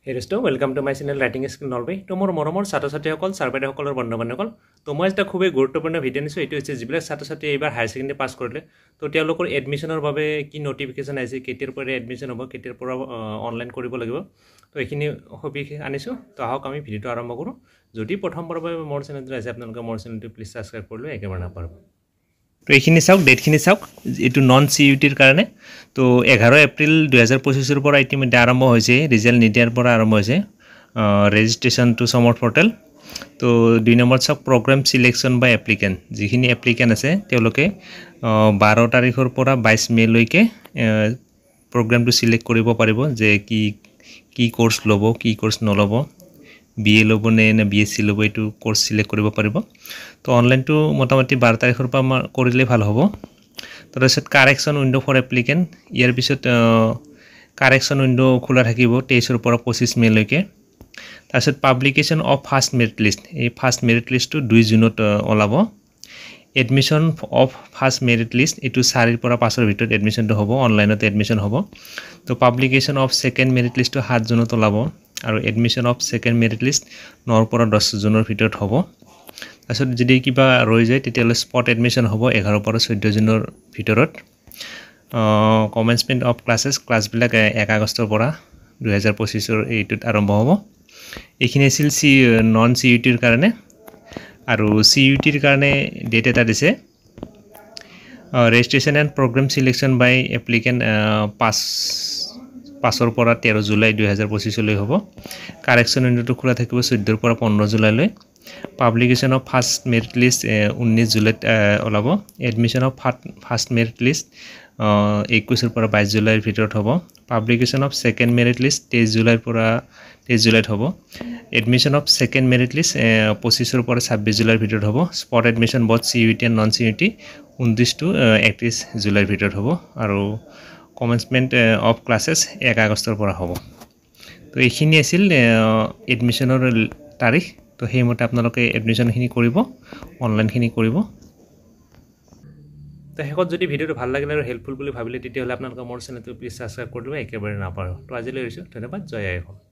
Hey Risto, welcome to my channel Writing Skill Norway. Tomor moromor ছাত্ৰ-ছাত্ৰী সকল survey সকলৰ বন্ধু-বান্ধৱ সকল তো মই এটা খুবেই গুৰুত্বপূৰ্ণ ভিডিঅ' নিছো এটো হৈছে যিবিলাক ছাত্ৰ-ছাত্ৰী এইবাৰ হায়াৰ সেকেন্ডাৰী পাছ কৰিলে তো তেওঁলোকৰ এডমিশনৰ বাবে কি নটিফিকেশন আহিছে কেতিয়াৰ পৰা এডমিশন হ'ব কেতিয়াৰ পৰা অনলাইন কৰিব লাগিব তো এইখিনি সবিশেষ আনিছো তো আহক আমি ভিডিঅ'টো আৰম্ভ কৰো যদি প্ৰথমবাৰৰ বাবে মোৰ চেনেলটো আছে আপোনালোকে মোৰ চেনেলটো প্লিজ সাবস্ক্ৰাইব কৰি লৈ একেবাৰে নাপাৰব তো এইখিনি চাওক ডেটখিনি চাওক এটো নন সিইউটিৰ কাৰণে তো 11 এপ্ৰিল 2025 ৰ পৰা ইতিমধ্যে আৰম্ভ হৈছে ৰিজাল্ট নিদিয়াৰ পৰা আৰম্ভ হৈছে ৰেজিষ্ট্ৰেচন টু সমৰ্থ পোৰ্টেল তো 2 নম্বৰ চাওক প্ৰগ্ৰাম সিলেকশন বাই এপ্লিকেন্ট যিখিনি এপ্লিকেন্ট আছে তেওঁলোকে 12 তাৰিখৰ পৰা 22 মে লৈকে প্ৰগ্ৰামটো সিলেক্ট কৰিব পাৰিব যে কি কোৰ্স লব কি কোৰ্স নলব বিএ লব নে বিএসসি লব এটো কোৰ্স সিলেক্ট কৰিব পাৰিব তো অনলাইন তো মোটামুটি 12 তাৰিখৰ পৰা কৰিলে ভাল হ'ব তাৰপিছত কাৰেকচন উইন্ডো ফৰ এপ্লিকেন্ট ইয়াৰ পিছত কাৰেকচন উইন্ডো খোলা থাকিব 23 ৰ পৰা 25 মে লৈকে তাৰপিছত publication of first merit list এই ফাৰ্স্ট মেৰিট লিষ্টটো 2 জুনত ওলাব admission of first merit list এটো 4 ৰ পৰা 5 ৰ ভিতৰত এডমিশনটো হ'ব অনলাইনত এডমিশন হ'ব তো পাবলিকেশন অফ সেকেন্ড মেৰিট লিষ্টটো 7 জুনত ওলাব আৰু admission of second merit list 9 ৰ পৰা 10 জুনৰ ভিতৰত হ'ব তাৰপিছত যদি কিবা ৰৈ যায় তেতিয়ালে স্পট এডমিশন হ'ব 11 ৰ পৰা 14 জুনৰ ভিতৰত কমেন্সমেন্ট অফ ক্লাसेस ক্লাস বিলাক 1 আগষ্টৰ পৰা 2025 ৰ এইটোত আৰম্ভ হ'ব এইখিনি আছিল নন সিইউটিৰ কাৰণে আৰু সিইউটিৰ কাৰণে ডেট এটা দিছে registration and program selection by applicant 5 ৰ পৰা 13 জুলাই 2025 লৈ হ'ব কাৰেকচন উইন্ডোটো খোলা থাকিব 14 ৰ পৰা 15 জুলাই লৈ publication of first merit list 19 জুলাইত ওলাব admission of first merit list 21 ৰ পৰা 22 জুলাইৰ ভিতৰত হ'ব publication of second merit list 23 জুলাইৰ পৰা 23 জুলাইত হ'ব admission of second merit list 25 ৰ পৰা 26 জুলাইৰ ভিতৰত হ'ব spot admission both CUET and non CUET 29 to 31 জুলাইৰ ভিতৰত হ'ব আৰু কমেন্সমেন্ট অফ ক্লাसेस 1 আগষ্টৰ পৰা হ'ব তো এইখিনি আছিল এডমিশনৰ তাৰিখ তো হেমতে আপোনালোকে এডমিশনখিনি কৰিব অনলাইনখিনি কৰিব তো হেকত যদি ভিডিওটো ভাল লাগিলে আৰু হেল্পফুল বুলি ভাবিলে তেতিয়া হলে আপোনালোকে মোৰ চেনেলটো প্লিজ সাবস্ক্ৰাইব কৰি দিব একেবাৰে নাপাৰো তো আজিলৈ এৰিছো ধন্যবাদ জয় আই অসম